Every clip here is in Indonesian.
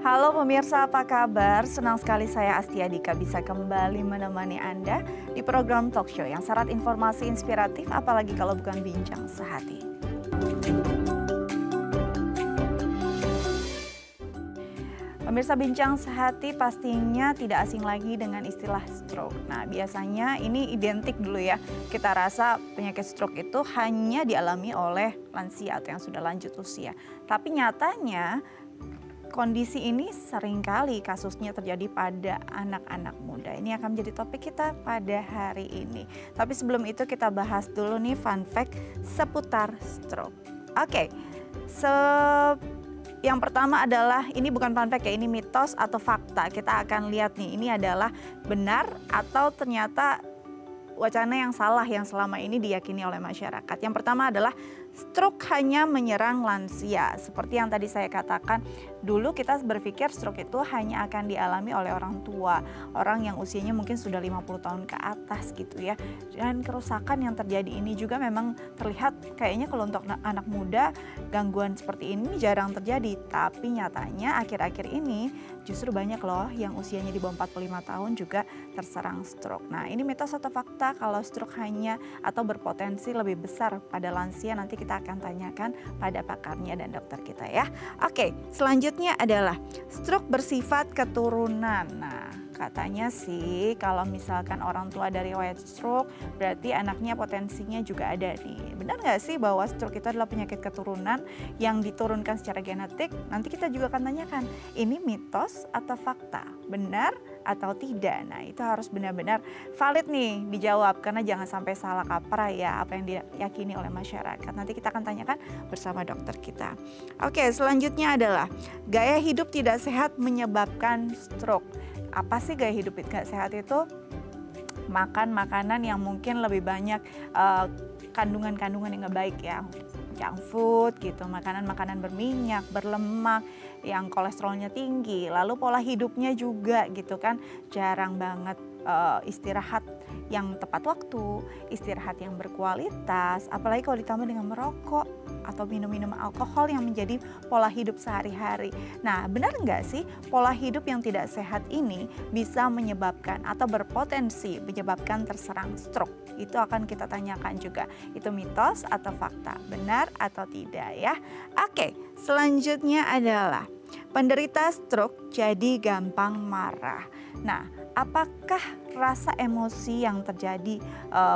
Halo pemirsa, apa kabar? Senang sekali saya Astia Dika bisa kembali menemani Anda di program talk show yang syarat informasi inspiratif, apalagi kalau bukan bincang sehati. Pemirsa, bincang sehati pastinya tidak asing lagi dengan istilah stroke. Nah, biasanya ini identik dulu ya. Kita rasa penyakit stroke itu hanya dialami oleh lansia atau yang sudah lanjut usia. Tapi nyatanya kondisi ini seringkali kasusnya terjadi pada anak-anak muda. Ini akan menjadi topik kita pada hari ini. Tapi sebelum itu kita bahas dulu nih fun fact seputar stroke. Oke, yang pertama adalah ini bukan fun fact ya, ini mitos atau fakta. Kita akan lihat nih, ini adalah benar atau ternyata wacana yang salah yang selama ini diyakini oleh masyarakat. Yang pertama adalah stroke hanya menyerang lansia. Seperti yang tadi saya katakan, dulu kita berpikir stroke itu hanya akan dialami oleh orang tua, orang yang usianya mungkin sudah 50 tahun ke atas gitu ya. Dan kerusakan yang terjadi ini juga memang terlihat kayaknya kalau untuk anak muda gangguan seperti ini jarang terjadi. Tapi nyatanya akhir-akhir ini justru banyak loh yang usianya di bawah 45 tahun juga terserang stroke. Nah, ini mitos atau fakta kalau stroke hanya atau berpotensi lebih besar pada lansia? Nanti kita akan tanyakan pada pakarnya dan dokter kita ya. Oke, selanjutnya adalah stroke bersifat keturunan. Nah, katanya sih kalau misalkan orang tua dari riwayat stroke berarti anaknya potensinya juga ada nih. Benar nggak sih bahwa stroke itu adalah penyakit keturunan yang diturunkan secara genetik? Nanti kita juga akan tanyakan, ini mitos atau fakta? Benar atau tidak? Nah, itu harus benar-benar valid nih dijawab karena jangan sampai salah kaprah ya apa yang diyakini oleh masyarakat. Nanti kita akan tanyakan bersama dokter kita. Oke, selanjutnya adalah gaya hidup tidak sehat menyebabkan stroke. Apa sih gaya hidup tidak sehat itu? Makan makanan yang mungkin lebih banyak kandungan-kandungan yang nggak baik ya, junk food gitu, makanan-makanan berminyak, berlemak, yang kolesterolnya tinggi, lalu pola hidupnya juga gitu kan, jarang banget istirahat yang tepat waktu, istirahat yang berkualitas, apalagi kalau ditambah dengan merokok atau minum-minum alkohol yang menjadi pola hidup sehari-hari. Nah, benar nggak sih pola hidup yang tidak sehat ini bisa menyebabkan atau berpotensi menyebabkan terserang stroke? Itu akan kita tanyakan juga. Itu mitos atau fakta? Benar atau tidak ya? Oke, selanjutnya adalah penderita stroke jadi gampang marah. Nah, apakah rasa emosi yang terjadi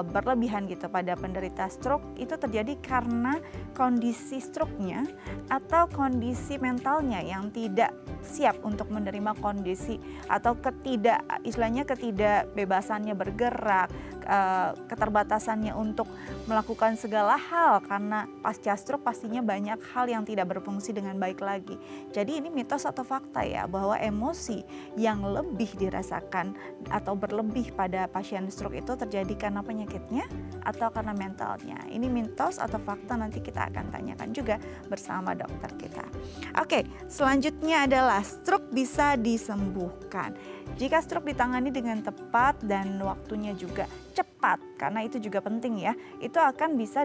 berlebihan gitu pada penderita stroke itu terjadi karena kondisi stroke-nya atau kondisi mentalnya yang tidak siap untuk menerima kondisi atau ketidakbebasannya bergerak, keterbatasannya untuk melakukan segala hal karena pasca stroke pastinya banyak hal yang tidak berfungsi dengan baik lagi. Jadi ini mitos atau fakta ya bahwa emosi yang lebih dirasakan atau berlebih pada pasien stroke itu terjadi karena penyakitnya atau karena mentalnya. Ini mitos atau fakta, nanti kita akan tanyakan juga bersama dokter kita. Oke, selanjutnya adalah stroke bisa disembuhkan. Jika stroke ditangani dengan tepat dan waktunya juga cepat, karena itu juga penting ya, itu akan bisa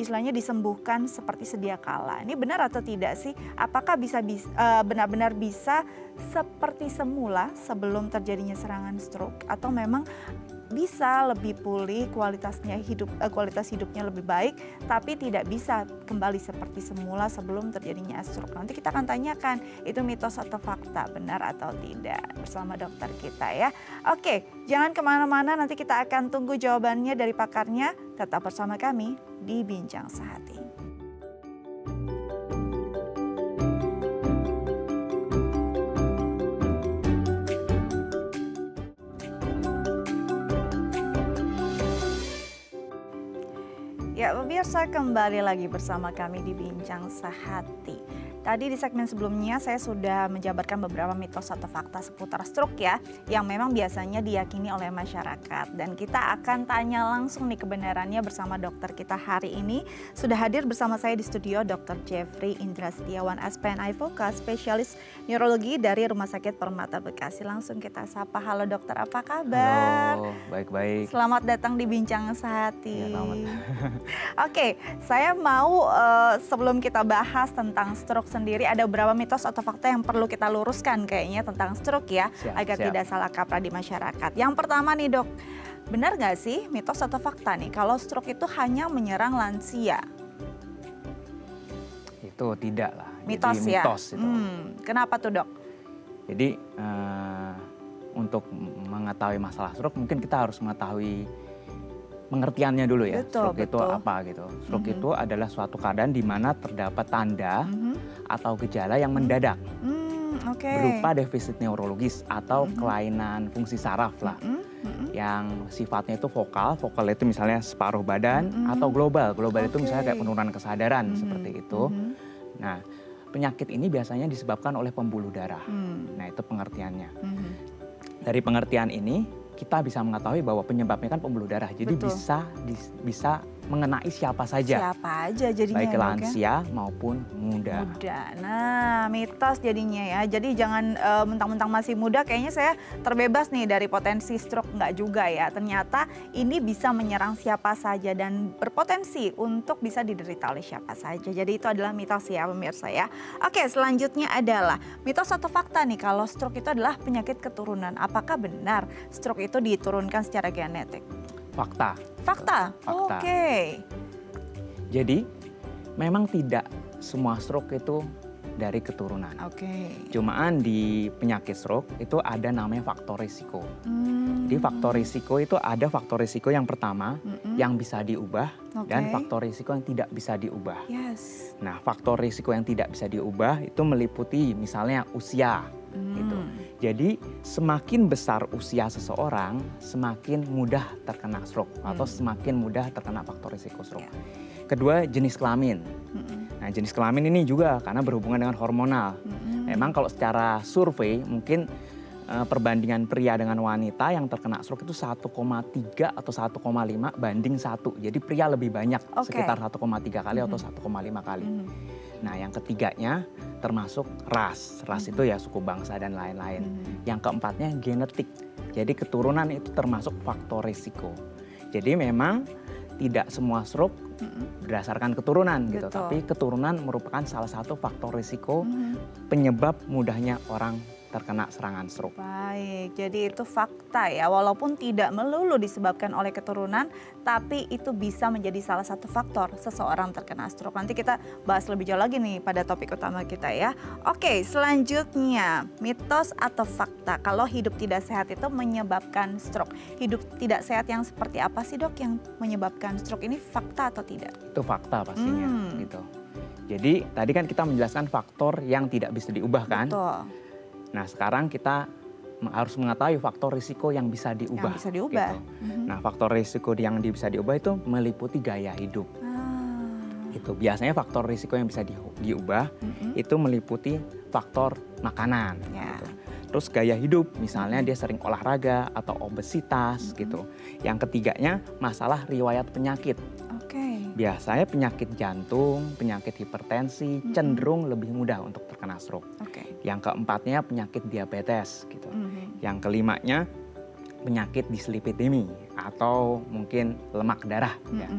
istilahnya disembuhkan seperti sedia kala. Ini benar atau tidak sih? Apakah benar-benar bisa seperti semula sebelum terjadinya serangan stroke, atau memang bisa lebih pulih kualitas hidupnya lebih baik, tapi tidak bisa kembali seperti semula sebelum terjadinya stroke? Nanti kita akan tanyakan itu mitos atau fakta, benar atau tidak bersama dokter kita ya. Oke, jangan kemana-mana, nanti kita akan tunggu jawabannya dari pakarnya. Tetap bersama kami di Bincang Sehati. Ya, pemirsa, kembali lagi bersama kami di Bincang Sehati. Tadi di segmen sebelumnya saya sudah menjabarkan beberapa mitos atau fakta seputar stroke ya, yang memang biasanya diyakini oleh masyarakat. Dan kita akan tanya langsung nih kebenarannya bersama dokter kita hari ini. Sudah hadir bersama saya di studio Dr. Jeffrey Indra Setiawan, SPNI Focus, spesialis neurologi dari Rumah Sakit Permata Bekasi. Langsung kita sapa. Halo dokter, apa kabar? Halo, baik-baik. Selamat datang di Bincang Sehati. Ya, selamat. Oke, saya mau sebelum kita bahas tentang stroke sendiri ada beberapa mitos atau fakta yang perlu kita luruskan kayaknya tentang stroke ya, agar tidak salah kaprah di masyarakat. Yang pertama nih dok, benar nggak sih mitos atau fakta nih kalau stroke itu hanya menyerang lansia? Itu tidak lah. Mitos jadi, ya? Mitos itu. Kenapa tuh dok? Jadi untuk mengetahui masalah stroke mungkin kita harus mengetahui pengertiannya dulu ya. Betul, stroke itu apa gitu. Stroke itu adalah suatu keadaan di mana terdapat tanda atau gejala yang mendadak. Berupa defisit neurologis atau kelainan fungsi saraf lah. Yang sifatnya itu vokal itu misalnya separuh badan atau global. Global itu misalnya kayak penurunan kesadaran seperti itu. Nah, penyakit ini biasanya disebabkan oleh pembuluh darah. Nah, itu pengertiannya. Dari pengertian ini kita bisa mengetahui bahwa penyebabnya kan pembuluh darah. Jadi bisa mengenai siapa saja. Siapa aja jadinya. Baik lansia maupun muda. Nah, mitos jadinya ya. Jadi jangan mentang-mentang masih muda kayaknya saya terbebas nih dari potensi stroke. Enggak juga ya. Ternyata ini bisa menyerang siapa saja dan berpotensi untuk bisa diderita oleh siapa saja. Jadi itu adalah mitos ya pemirsa ya. Oke, selanjutnya adalah mitos atau fakta nih kalau stroke itu adalah penyakit keturunan. Apakah benar stroke itu diturunkan secara genetik? Fakta. Fakta? Oke. Jadi memang tidak semua stroke itu dari keturunan. Cumaan di penyakit stroke itu ada namanya faktor risiko. Jadi faktor risiko itu ada faktor risiko yang pertama yang bisa diubah dan faktor risiko yang tidak bisa diubah. Nah, faktor risiko yang tidak bisa diubah itu meliputi misalnya usia. Gitu. Jadi semakin besar usia seseorang, semakin mudah terkena stroke atau semakin mudah terkena faktor risiko stroke. Kedua, jenis kelamin. Nah, jenis kelamin ini juga karena berhubungan dengan hormonal. Memang kalau secara survei mungkin perbandingan pria dengan wanita yang terkena stroke itu 1,3 atau 1,5 banding 1. Jadi pria lebih banyak sekitar 1,3 kali atau 1,5 kali. Nah, yang ketiganya termasuk ras. Ras itu ya suku bangsa dan lain-lain. Yang keempatnya genetik. Jadi keturunan itu termasuk faktor risiko. Jadi memang tidak semua stroke berdasarkan keturunan gitu, tapi keturunan merupakan salah satu faktor risiko penyebab mudahnya orang terkena serangan stroke. Baik, jadi itu fakta ya, walaupun tidak melulu disebabkan oleh keturunan, tapi itu bisa menjadi salah satu faktor seseorang terkena stroke. Nanti kita bahas lebih jauh lagi nih pada topik utama kita ya. Oke, selanjutnya mitos atau fakta kalau hidup tidak sehat itu menyebabkan stroke. Hidup tidak sehat yang seperti apa sih dok yang menyebabkan stroke ini, fakta atau tidak? Itu fakta pastinya gitu. Jadi tadi kan kita menjelaskan faktor yang tidak bisa diubah kan? Betul. Nah, sekarang kita harus mengetahui faktor risiko yang bisa diubah. Yang bisa diubah. Gitu. Nah, faktor risiko yang bisa diubah itu meliputi gaya hidup. Itu biasanya faktor risiko yang bisa diubah itu meliputi faktor makanan. Gitu. Terus gaya hidup, misalnya dia sering olahraga atau obesitas gitu. Yang ketiganya masalah riwayat penyakit. Biasanya penyakit jantung, penyakit hipertensi cenderung lebih mudah untuk terkena stroke. Yang keempatnya penyakit diabetes gitu. Yang kelimanya penyakit dislipidemi atau mungkin lemak darah. Ya.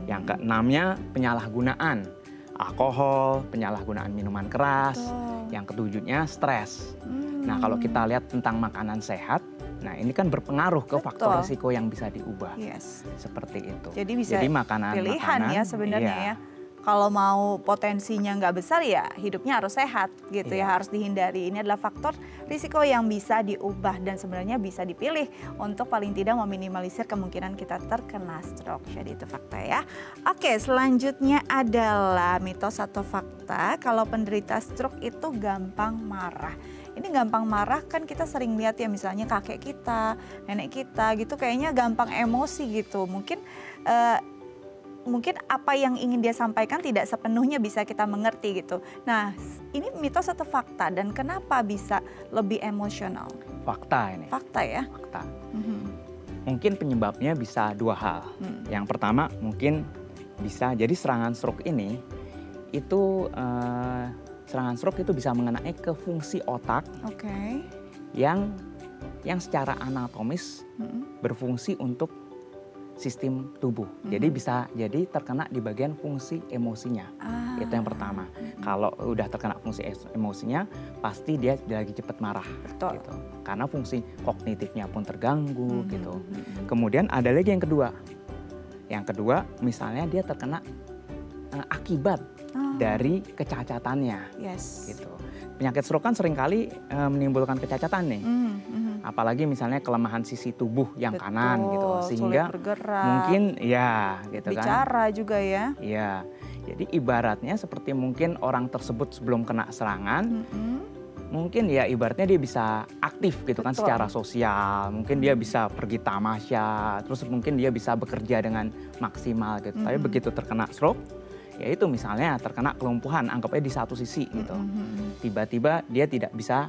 Yang keenamnya penyalahgunaan alkohol, penyalahgunaan minuman keras. Yang ketujuhnya stres. Nah, kalau kita lihat tentang makanan sehat, nah ini kan berpengaruh ke faktor risiko yang bisa diubah. Seperti itu. Jadi bisa pilihan ya sebenarnya ya. Kalau mau potensinya nggak besar ya hidupnya harus sehat gitu ya, harus dihindari. Ini adalah faktor risiko yang bisa diubah dan sebenarnya bisa dipilih untuk paling tidak meminimalisir kemungkinan kita terkena stroke. Jadi itu fakta ya. Oke, selanjutnya adalah mitos atau fakta kalau penderita stroke itu gampang marah. Ini gampang marah kan kita sering lihat ya misalnya kakek kita, nenek kita gitu kayaknya gampang emosi gitu. Mungkin apa yang ingin dia sampaikan tidak sepenuhnya bisa kita mengerti gitu. Nah, ini mitos atau fakta dan kenapa bisa lebih emosional? Fakta ini. Fakta ya? Fakta. Mungkin penyebabnya bisa dua hal. Yang pertama mungkin bisa jadi serangan stroke ini itu bisa mengenai ke fungsi otak yang secara anatomis berfungsi untuk sistem tubuh. Jadi terkena di bagian fungsi emosinya. Itu yang pertama. Kalau udah terkena fungsi emosinya, pasti dia lagi cepat marah. Betul. Gitu. Karena fungsi kognitifnya pun terganggu gitu. Kemudian ada lagi yang kedua. Yang kedua, misalnya dia terkena akibat dari kecacatannya. Gitu. Penyakit stroke kan seringkali menimbulkan kecacatan nih. Apalagi misalnya kelemahan sisi tubuh yang kanan gitu, sehingga mungkin ya gitu kan. Bicara juga ya. Iya. Jadi ibaratnya seperti mungkin orang tersebut sebelum kena serangan, mungkin ya ibaratnya dia bisa aktif gitu kan secara sosial. Mungkin dia bisa pergi tamasya, terus mungkin dia bisa bekerja dengan maksimal gitu. Tapi begitu terkena stroke, ya itu misalnya terkena kelumpuhan, anggapnya di satu sisi gitu. Tiba-tiba dia tidak bisa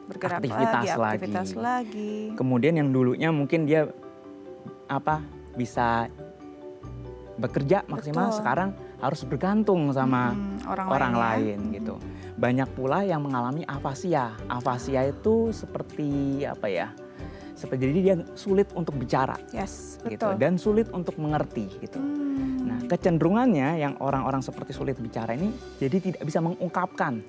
bergerak aktivitas lagi. Kemudian yang dulunya mungkin dia bisa bekerja maksimal, sekarang harus bergantung sama orang lain gitu. Banyak pula yang mengalami afasia. Afasia itu seperti seperti jadi dia sulit untuk bicara, gitu, dan sulit untuk mengerti gitu. Nah, kecenderungannya yang orang-orang seperti sulit bicara ini jadi tidak bisa mengungkapkan.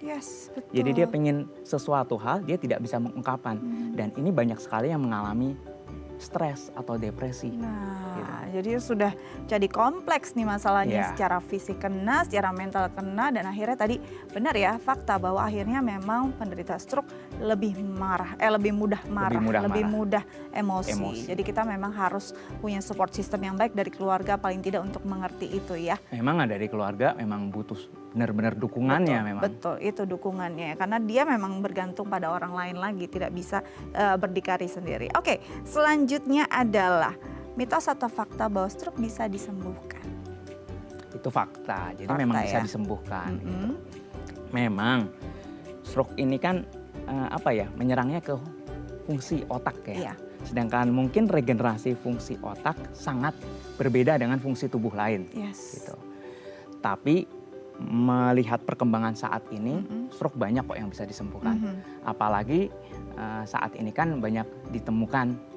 Jadi dia pengen sesuatu hal, dia tidak bisa mengungkapkan. Dan ini banyak sekali yang mengalami stres atau depresi. Jadi sudah jadi kompleks nih masalahnya, secara fisik kena, secara mental kena, dan akhirnya tadi benar ya fakta bahwa akhirnya memang penderita stroke lebih mudah marah, lebih mudah emosi. Jadi kita memang harus punya support system yang baik dari keluarga paling tidak untuk mengerti itu ya. Memang dari keluarga memang butuh benar-benar dukungannya. Betul, itu dukungannya karena dia memang bergantung pada orang lain lagi, tidak bisa berdikari sendiri. Oke, selanjutnya adalah mitos atau fakta bahwa stroke bisa disembuhkan? Itu fakta, jadi memang bisa disembuhkan. Gitu. Memang stroke ini kan menyerangnya ke fungsi otak ya. Sedangkan mungkin regenerasi fungsi otak sangat berbeda dengan fungsi tubuh lain. Gitu. Tapi melihat perkembangan saat ini, stroke banyak kok yang bisa disembuhkan. Apalagi saat ini kan banyak ditemukan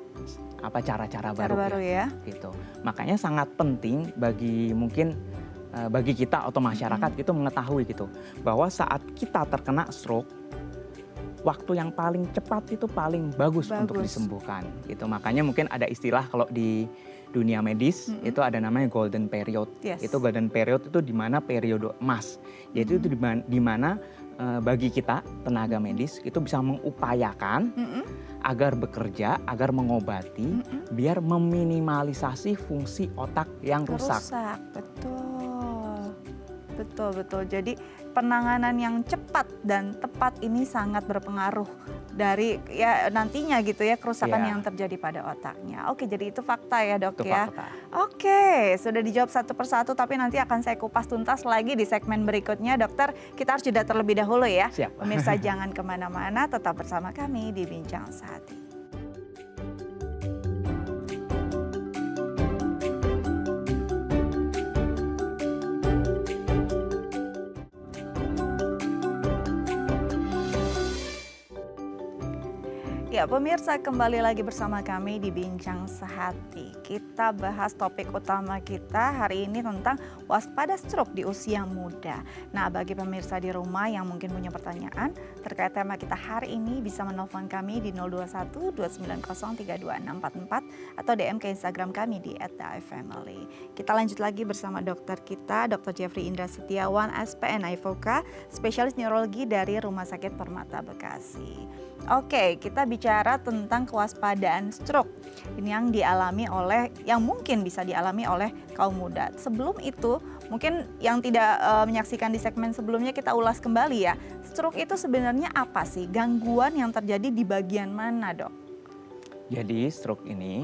cara-cara baru ya. Gitu. Makanya sangat penting bagi kita atau masyarakat itu mengetahui gitu bahwa saat kita terkena stroke, waktu yang paling cepat itu paling bagus untuk disembuhkan gitu. Makanya mungkin ada istilah kalau di dunia medis itu ada namanya golden period. Itu golden period itu di mana periode emas. Yaitu itu di mana bagi kita tenaga medis itu bisa mengupayakan agar bekerja, agar mengobati, biar meminimalisasi fungsi otak yang rusak. Betul. Jadi penanganan yang cepat dan tepat ini sangat berpengaruh dari nantinya gitu ya kerusakan yang terjadi pada otaknya. Oke, jadi itu fakta ya dok ya. Oke, sudah dijawab satu persatu tapi nanti akan saya kupas tuntas lagi di segmen berikutnya. Dokter, kita harus jeda terlebih dahulu ya. Siap. Pemirsa jangan kemana-mana, tetap bersama kami di Bincang Sehati. Ya, pemirsa kembali lagi bersama kami di Bincang Sehati. Kita bahas topik utama kita hari ini tentang waspada stroke di usia muda. Nah, bagi pemirsa di rumah yang mungkin punya pertanyaan terkait tema kita hari ini bisa menelpon kami di 021 290 32644 atau DM ke Instagram kami di @daifamily. Kita lanjut lagi bersama dokter kita, Dr. Jeffrey Indra Setiawan, SPN IVOKA, spesialis neurologi dari Rumah Sakit Permata Bekasi. Oke, kita bicara tentang kewaspadaan stroke. Ini yang mungkin bisa dialami oleh kaum muda. Sebelum itu, mungkin yang tidak menyaksikan di segmen sebelumnya kita ulas kembali ya. Stroke itu sebenarnya apa sih? Gangguan yang terjadi di bagian mana, dok? Jadi stroke ini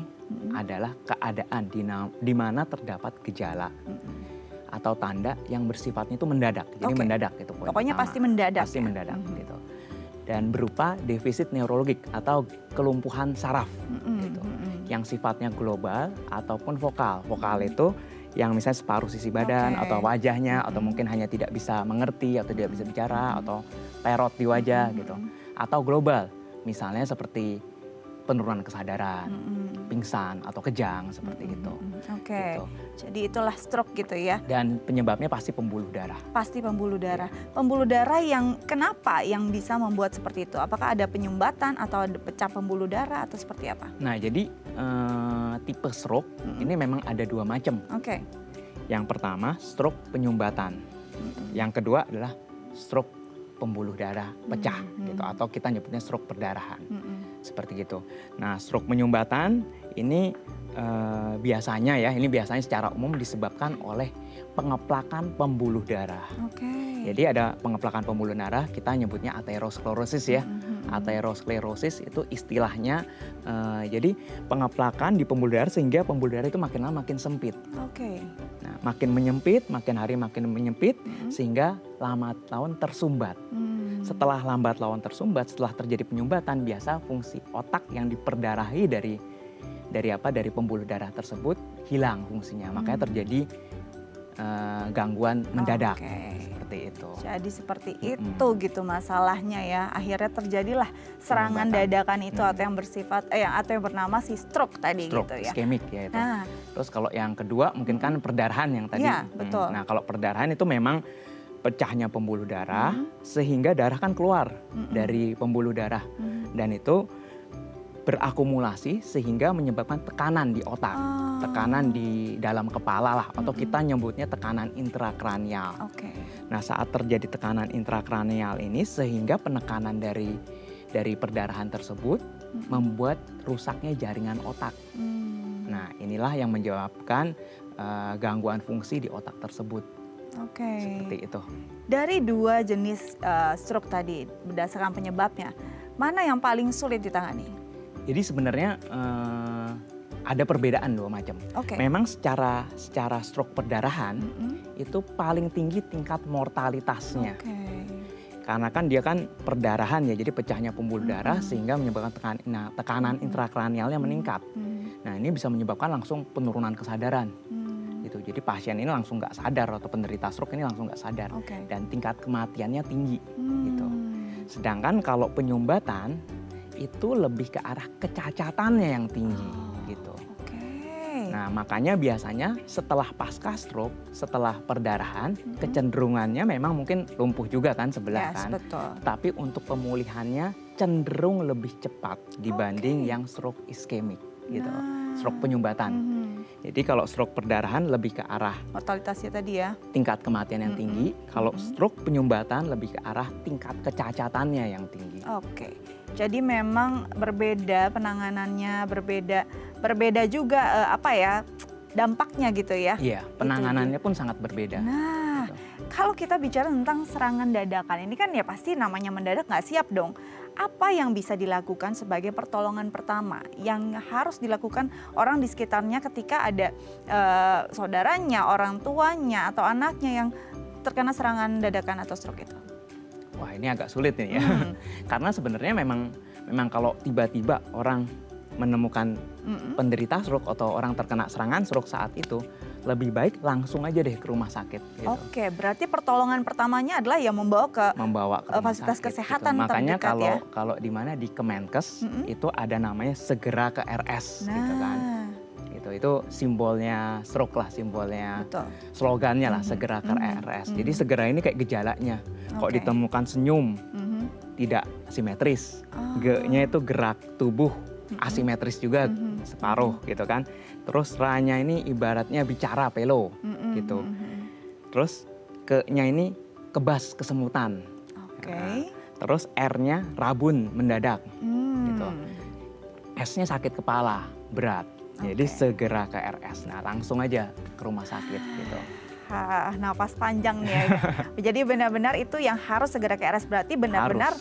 adalah keadaan di mana terdapat gejala atau tanda yang bersifatnya itu mendadak. Jadi mendadak itu poin pokoknya pertama. Pasti mendadak. Pasti mendadak gitu. Dan berupa defisit neurologik atau kelumpuhan saraf gitu. Yang sifatnya global ataupun vokal. Vokal itu yang misalnya separuh sisi badan atau wajahnya atau mungkin hanya tidak bisa mengerti atau tidak bisa bicara atau perot di wajah gitu. Atau global, misalnya seperti penurunan kesadaran, pingsan atau kejang seperti itu. Oke. Gitu. Jadi itulah stroke gitu ya. Dan penyebabnya pasti pembuluh darah. Pasti pembuluh darah. Pembuluh darah yang kenapa yang bisa membuat seperti itu? Apakah ada penyumbatan atau ada pecah pembuluh darah atau seperti apa? Nah, jadi tipe stroke ini memang ada 2 macam. Oke. Yang pertama stroke penyumbatan. Yang kedua adalah stroke pembuluh darah pecah gitu, atau kita nyebutnya stroke perdarahan. Seperti gitu. Nah, stroke penyumbatan ini biasanya secara umum disebabkan oleh pengeplakan pembuluh darah. Jadi ada pengeplakan pembuluh darah, kita nyebutnya aterosklerosis ya. Aterosklerosis itu istilahnya, jadi pengeplakan di pembuluh darah sehingga pembuluh darah itu makin lama makin sempit. Nah, makin menyempit, makin hari makin menyempit, sehingga lambat laun tersumbat. Setelah lambat laun tersumbat, setelah terjadi penyumbatan, biasa fungsi otak yang diperdarahi dari pembuluh darah tersebut hilang fungsinya. Makanya terjadi gangguan mendadak. Seperti itu. Jadi seperti itu gitu masalahnya ya. Akhirnya terjadilah serangan dadakan itu atau yang bersifat atau yang bernama si stroke tadi stroke, gitu ya. Iskemik ya itu. Nah. Terus kalau yang kedua mungkin kan perdarahan yang tadi. Iya, betul. Nah, kalau perdarahan itu memang pecahnya pembuluh darah sehingga darah kan keluar dari pembuluh darah. Dan itu berakumulasi sehingga menyebabkan tekanan di otak, tekanan di dalam kepala lah, atau kita nyebutnya tekanan intrakranial. Nah, saat terjadi tekanan intrakranial ini sehingga penekanan dari perdarahan tersebut membuat rusaknya jaringan otak. Nah, inilah yang menyebabkan gangguan fungsi di otak tersebut. Seperti itu. Dari 2 jenis stroke tadi berdasarkan penyebabnya, mana yang paling sulit ditangani? Jadi sebenarnya ada perbedaan 2 macam. Memang secara stroke perdarahan itu paling tinggi tingkat mortalitasnya. Karena kan dia kan perdarahan ya, jadi pecahnya pembuluh darah sehingga menyebabkan tekanan intrakranialnya meningkat. Nah, ini bisa menyebabkan langsung penurunan kesadaran. Gitu. Jadi pasien ini langsung nggak sadar, atau penderita stroke ini langsung nggak sadar. Dan tingkat kematiannya tinggi. Gitu. Sedangkan kalau penyumbatan itu lebih ke arah kecacatannya yang tinggi gitu. Nah, makanya biasanya setelah pasca stroke, setelah perdarahan, kecenderungannya memang mungkin lumpuh juga kan sebelah kan. Betul. Tapi untuk pemulihannya cenderung lebih cepat dibanding yang stroke iskemik gitu. Stroke penyumbatan. Jadi kalau stroke perdarahan lebih ke arah mortalitasnya tadi ya, tingkat kematian yang tinggi. Kalau stroke penyumbatan lebih ke arah tingkat kecacatannya yang tinggi. Jadi memang berbeda penanganannya, berbeda juga dampaknya gitu ya. Iya, penanganannya pun sangat berbeda. Nah, kalau kita bicara tentang serangan dadakan ini kan ya pasti namanya mendadak nggak siap dong. Apa yang bisa dilakukan sebagai pertolongan pertama yang harus dilakukan orang di sekitarnya ketika ada saudaranya, orang tuanya atau anaknya yang terkena serangan dadakan atau stroke itu? Wah, ini agak sulit nih ya. Karena sebenarnya memang kalau tiba-tiba orang menemukan penderita stroke atau orang terkena serangan stroke saat itu, lebih baik langsung aja deh ke rumah sakit. Gitu. Berarti pertolongan pertamanya adalah ya membawa ke fasilitas sakit, kesehatan gitu. Makanya terdekat kalau di mana di Kemenkes itu ada namanya segera ke RS gitu kan. Itu simbolnya stroke lah, simbolnya slogannya lah segera ke RS. Jadi segera ini kayak gejalanya. Kok ditemukan senyum tidak simetris, G-nya itu gerak tubuh asimetris juga separuh gitu kan. Terus ra-nya ini ibaratnya bicara pelo gitu. Terus ke-nya ini kebas kesemutan. Terus R-nya rabun mendadak gitu. S-nya sakit kepala berat. Jadi segera ke RS. Nah, langsung aja ke rumah sakit gitu. Napas panjang nih ya. Jadi benar-benar itu yang harus segera ke RS, berarti benar-benar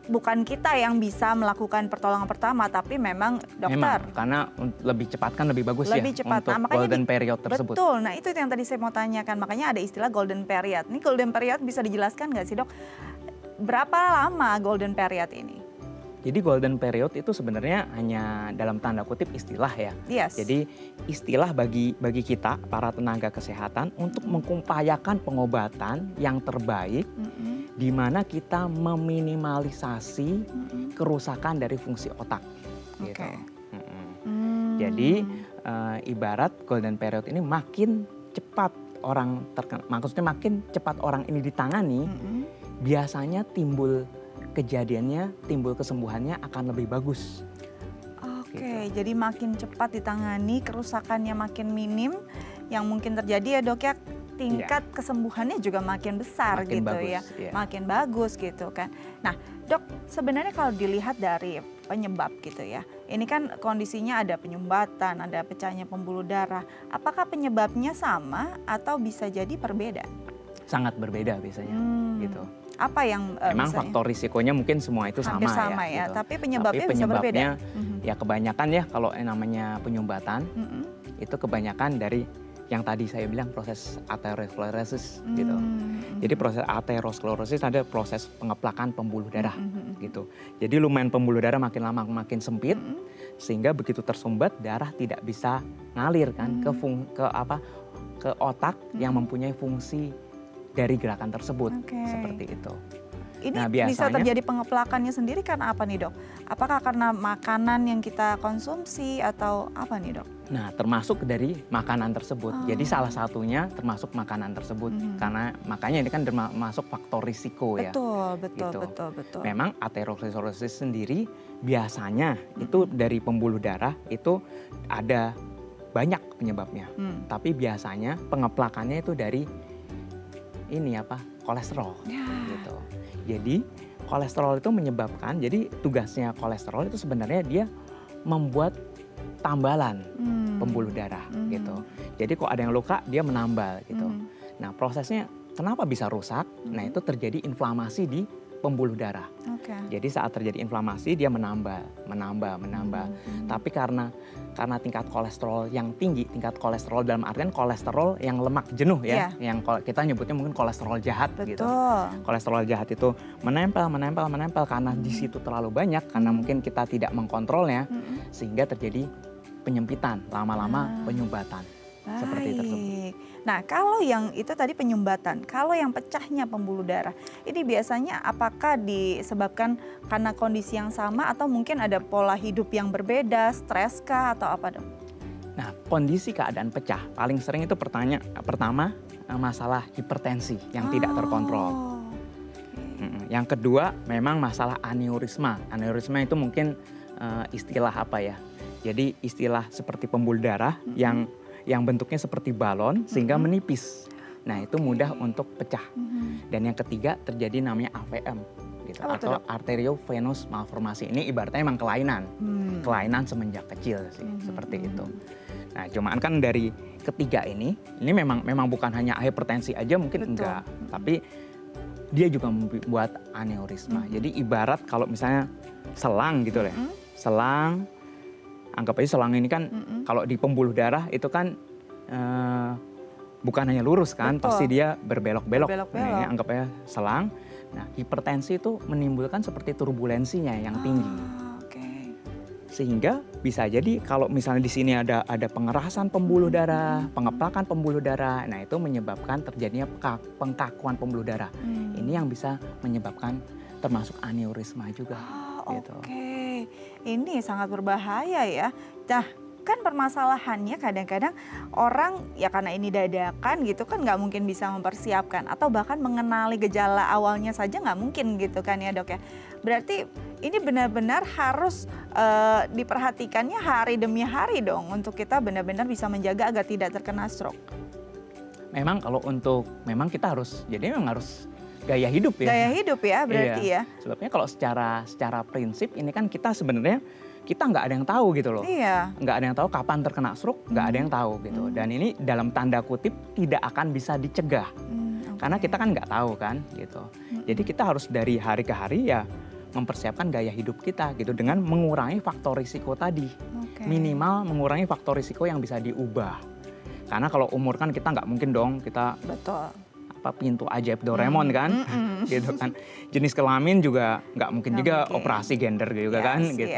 bukan kita yang bisa melakukan pertolongan pertama, tapi memang dokter. Memang, karena lebih cepat kan lebih bagus lebih cepat. untuk golden period tersebut. Betul, nah itu yang tadi saya mau tanyakan. Makanya ada istilah golden period. Ini golden period bisa dijelaskan nggak sih dok? Berapa lama golden period ini? Jadi golden period itu sebenarnya hanya dalam tanda kutip istilah ya. Jadi istilah bagi kita para tenaga kesehatan untuk mengupayakan pengobatan yang terbaik di mana kita meminimalisasi kerusakan dari fungsi otak. gitu. Jadi ibarat golden period ini makin cepat orang terkena, maksudnya makin cepat orang ini ditangani, biasanya timbul kejadiannya, timbul kesembuhannya akan lebih bagus. Oke, jadi makin cepat ditangani, kerusakannya makin minim, yang mungkin terjadi ya dok ya, tingkat kesembuhannya juga makin besar makin gitu bagus, ya, makin bagus gitu kan. Nah dok, sebenarnya kalau dilihat dari penyebab gitu ya, ini kan kondisinya ada penyumbatan, ada pecahnya pembuluh darah. Apakah penyebabnya sama atau bisa jadi berbeda? Sangat berbeda biasanya gitu. Apa yang memang faktor risikonya mungkin semua itu hampir sama ya, gitu. tapi penyebabnya bisa berbeda. Ya kebanyakan ya kalau namanya penyumbatan itu kebanyakan dari yang tadi saya bilang proses aterosklerosis gitu. Jadi proses aterosklerosis ada proses pengeplakan pembuluh darah gitu. Jadi lumayan pembuluh darah makin lama makin sempit, sehingga begitu tersumbat darah tidak bisa ngalir kan ke otak yang mempunyai fungsi dari gerakan tersebut seperti itu. Ini bisa terjadi pengeplakannya sendiri karena apa nih dok? Apakah karena makanan yang kita konsumsi atau apa nih dok? Nah termasuk dari makanan tersebut. Jadi salah satunya termasuk makanan tersebut. Karena makanya ini kan termasuk faktor risiko ya. Betul. Memang aterosklerosis sendiri biasanya itu dari pembuluh darah itu ada banyak penyebabnya. Tapi biasanya pengeplakannya itu dari kolesterol gitu. Jadi kolesterol itu menyebabkan, jadi tugasnya kolesterol itu sebenarnya dia membuat tambalan pembuluh darah gitu. Jadi kok ada yang luka dia menambal gitu. Nah prosesnya kenapa bisa rusak? Nah itu terjadi inflamasi di pembuluh darah. Jadi saat terjadi inflamasi dia menambal. Tapi karena tingkat kolesterol yang tinggi, tingkat kolesterol dalam artian kolesterol yang lemak jenuh ya, yang kita nyebutnya mungkin kolesterol jahat gitu. Kolesterol jahat itu menempel karena di situ terlalu banyak, karena mungkin kita tidak mengkontrolnya, sehingga terjadi penyempitan, lama-lama penyumbatan. Seperti tersebut. Nah kalau yang itu tadi penyumbatan, kalau yang pecahnya pembuluh darah, ini biasanya apakah disebabkan karena kondisi yang sama atau mungkin ada pola hidup yang berbeda, stres kah atau apa dok? Nah kondisi keadaan pecah paling sering itu pertama masalah hipertensi yang tidak terkontrol. Yang kedua memang masalah aneurisma. Aneurisma itu mungkin istilah apa ya? Jadi istilah seperti pembuluh darah yang bentuknya seperti balon sehingga menipis. Nah itu mudah untuk pecah. Dan yang ketiga terjadi namanya AVM gitu, atau arteriovenous malformasi. Ini ibaratnya emang kelainan. Kelainan semenjak kecil sih, seperti itu. Nah cuman kan dari ketiga ini memang bukan hanya hipertensi aja mungkin enggak. Tapi dia juga membuat aneurisma. Jadi ibarat kalau misalnya selang gitu ya. Selang, anggap aja selang ini kan kalau di pembuluh darah itu kan bukan hanya lurus kan, pasti dia berbelok-belok. Nah, anggap aja selang. Nah, hipertensi itu menimbulkan seperti turbulensinya yang tinggi. Sehingga bisa jadi kalau misalnya di sini ada pengerasan pembuluh darah, pengeplakan pembuluh darah, nah itu menyebabkan terjadinya pengkakuan pembuluh darah. Ini yang bisa menyebabkan termasuk aneurisma juga. Gitu. Ini sangat berbahaya ya. Nah, kan permasalahannya kadang-kadang orang ya karena ini dadakan gitu kan nggak mungkin bisa mempersiapkan atau bahkan mengenali gejala awalnya saja nggak mungkin gitu kan ya dok ya. Berarti ini benar-benar harus diperhatikannya hari demi hari dong untuk kita benar-benar bisa menjaga agar tidak terkena stroke. Memang memang kita harus, jadi memang harus gaya hidup ya. Gaya hidup ya berarti ya. Sebabnya kalau secara prinsip ini kan kita sebenarnya kita nggak ada yang tahu gitu loh. Nggak ada yang tahu kapan terkena stroke, nggak ada yang tahu gitu. Dan ini dalam tanda kutip tidak akan bisa dicegah. Karena kita kan nggak tahu kan gitu. Jadi kita harus dari hari ke hari ya mempersiapkan gaya hidup kita gitu dengan mengurangi faktor risiko tadi. Minimal mengurangi faktor risiko yang bisa diubah. Karena kalau umur kan kita nggak mungkin dong kita pintu ajaib Doraemon kan, gitu kan. Jenis kelamin juga nggak mungkin juga operasi gender juga kan, gitu.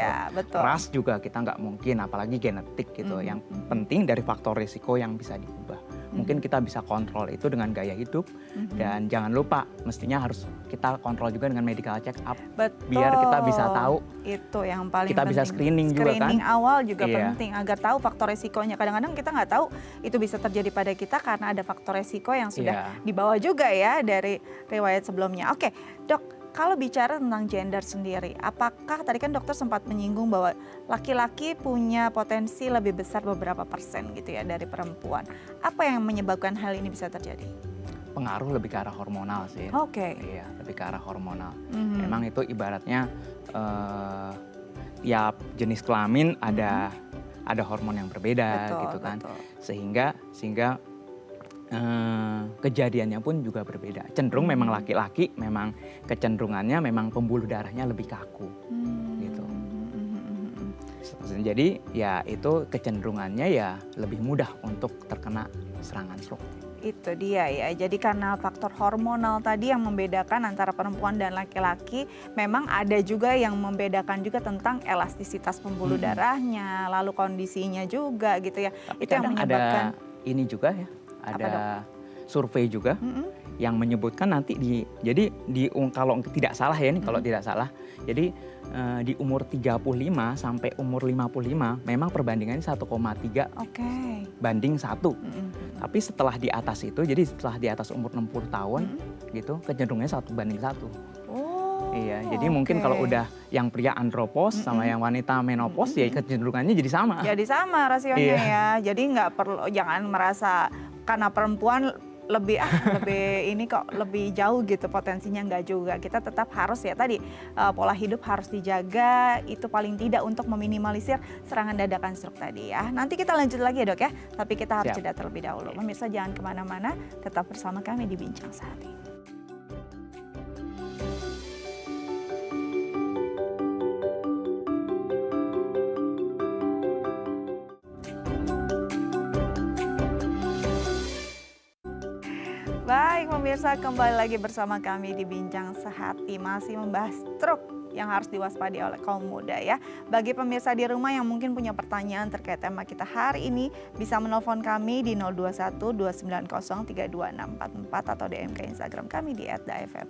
Ras juga kita nggak mungkin, apalagi genetik gitu. Yang penting dari faktor risiko yang bisa diubah. mungkin kita bisa kontrol itu dengan gaya hidup. Dan jangan lupa, mestinya harus kita kontrol juga dengan medical check up. Betul. Biar kita bisa tahu. Itu yang paling kita penting. Bisa screening juga kan. Screening awal juga penting agar tahu faktor resikonya. Kadang-kadang kita nggak tahu itu bisa terjadi pada kita karena ada faktor resiko yang sudah dibawa juga ya dari riwayat sebelumnya. Oke, Dok. Kalau bicara tentang gender sendiri, apakah tadi kan dokter sempat menyinggung bahwa laki-laki punya potensi lebih besar beberapa persen gitu ya dari perempuan. Apa yang menyebabkan hal ini bisa terjadi? Pengaruh lebih ke arah hormonal sih. Oke. Iya, lebih ke arah hormonal. Memang itu ibaratnya tiap jenis kelamin ada hormon yang berbeda gitu kan. Sehingga kejadiannya pun juga berbeda. Cenderung memang laki-laki memang kecenderungannya memang pembuluh darahnya lebih kaku gitu. Jadi ya itu kecenderungannya ya lebih mudah untuk terkena serangan stroke. Itu dia ya, jadi karena faktor hormonal tadi yang membedakan antara perempuan dan laki-laki, memang ada juga yang membedakan juga tentang elastisitas pembuluh darahnya, lalu kondisinya juga gitu ya. Tapi itu yang menyebabkan ada ini juga ya. Ada survei juga yang menyebutkan nanti kalau tidak salah ya kalau tidak salah. Jadi di umur 35 sampai umur 55 memang perbandingannya 1,3 banding 1. Tapi setelah di atas itu, jadi setelah di atas umur 60 tahun gitu kecenderungannya 1 banding 1. Iya, jadi mungkin kalau udah yang pria andropos sama yang wanita menopos ya kecenderungannya jadi sama. Jadi sama rasionya ya. Jadi nggak perlu, jangan merasa karena perempuan lebih ini kok lebih jauh gitu potensinya, nggak juga. Kita tetap harus ya tadi pola hidup harus dijaga, itu paling tidak untuk meminimalisir serangan dadakan stroke tadi ya. Nanti kita lanjut lagi ya Dok ya, tapi kita harus jeda terlebih dahulu. Pemirsa jangan kemana-mana, tetap bersama kami di Bincang Sehat ini. Baik pemirsa, kembali lagi bersama kami di Bincang Sehati, masih membahas stroke yang harus diwaspadi oleh kaum muda ya. Bagi pemirsa di rumah yang mungkin punya pertanyaan terkait tema kita hari ini, bisa menelpon kami di 021 290 32644 atau DM ke Instagram kami di @daeff.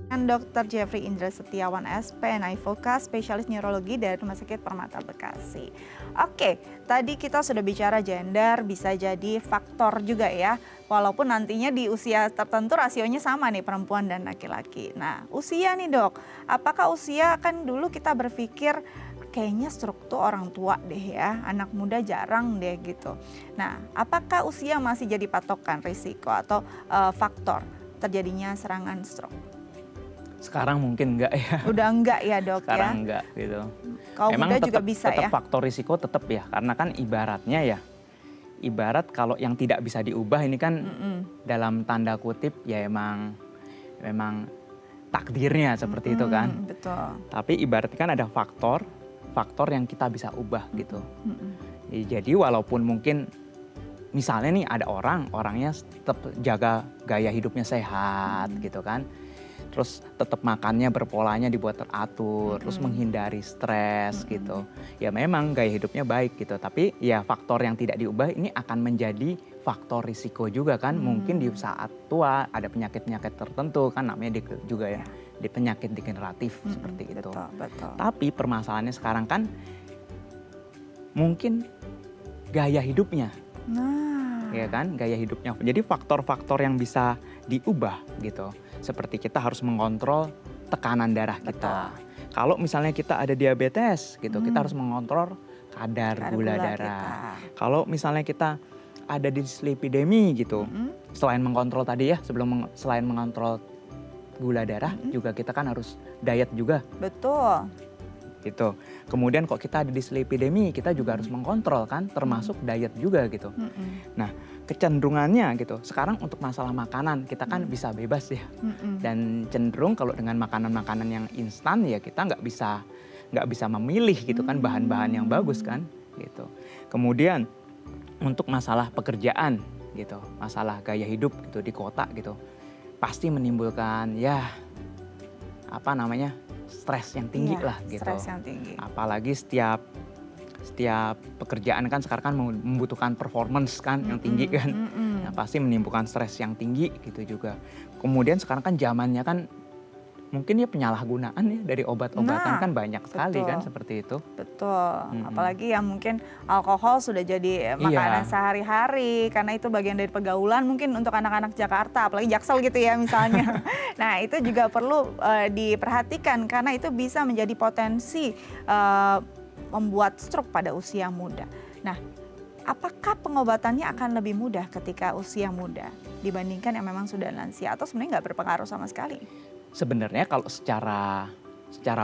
Dr. Jeffrey Indra Setiawan SPNI Foka, spesialis neurologi dari Rumah Sakit Permata Bekasi. Oke, tadi kita sudah bicara gender, bisa jadi faktor juga ya. Walaupun nantinya di usia tertentu rasionya sama nih perempuan dan laki-laki. Nah, usia nih Dok, apakah usia kan dulu kita berpikir kayaknya stroke tuh orang tua deh ya, anak muda jarang deh gitu. Nah, apakah usia masih jadi patokan risiko atau faktor terjadinya serangan stroke? Sekarang mungkin enggak ya. Udah enggak ya Dok. Sekarang enggak gitu. Kaum muda juga bisa ya. Tetap faktor risiko tetap ya, karena kan ibaratnya ya, ibarat kalau yang tidak bisa diubah ini kan dalam tanda kutip ya memang takdirnya seperti itu kan. Betul. Tapi ibaratnya kan ada faktor yang kita bisa ubah gitu. Jadi walaupun mungkin misalnya nih ada orangnya tetap jaga gaya hidupnya sehat gitu kan. Terus tetap makannya berpolanya dibuat teratur, terus menghindari stres gitu. Ya memang gaya hidupnya baik gitu, tapi ya faktor yang tidak diubah ini akan menjadi faktor risiko juga kan. Mungkin di saat tua ada penyakit-penyakit tertentu kan, namanya juga ya di penyakit degeneratif seperti itu. Betul. Tapi permasalahannya sekarang kan mungkin gaya hidupnya. Ya kan, gaya hidupnya. Jadi faktor-faktor yang bisa diubah gitu. Seperti kita harus mengontrol tekanan darah kita. Kalau misalnya kita ada diabetes gitu, kita harus mengontrol kadar gula darah. Kalau misalnya kita ada dislipidemi gitu, selain mengontrol tadi ya, selain mengontrol gula darah, juga kita kan harus diet juga. Betul. Gitu. Kemudian kok kita ada dislipidemi, kita juga harus mengontrol kan, termasuk diet juga gitu. Nah, kecenderungannya gitu. Sekarang untuk masalah makanan kita kan bisa bebas ya. Dan cenderung kalau dengan makanan-makanan yang instan ya kita nggak bisa memilih gitu kan bahan-bahan yang bagus kan gitu. Kemudian untuk masalah pekerjaan gitu, masalah gaya hidup gitu di kota gitu, pasti menimbulkan ya stres yang tinggi lah gitu. Stres yang tinggi. Apalagi setiap setiap pekerjaan kan sekarang kan membutuhkan performance kan yang tinggi kan. Nah, pasti menimbulkan stres yang tinggi gitu juga. Kemudian sekarang kan zamannya kan mungkin ya penyalahgunaan ya dari obat-obatan kan banyak sekali kan seperti itu. Betul, apalagi yang mungkin alkohol sudah jadi makanan sehari-hari karena itu bagian dari pergaulan mungkin untuk anak-anak Jakarta, apalagi Jaksel gitu ya misalnya. Nah itu juga perlu diperhatikan karena itu bisa menjadi potensi membuat stroke pada usia muda. Nah apakah pengobatannya akan lebih mudah ketika usia muda dibandingkan yang memang sudah lansia atau sebenarnya nggak berpengaruh sama sekali? Sebenarnya kalau secara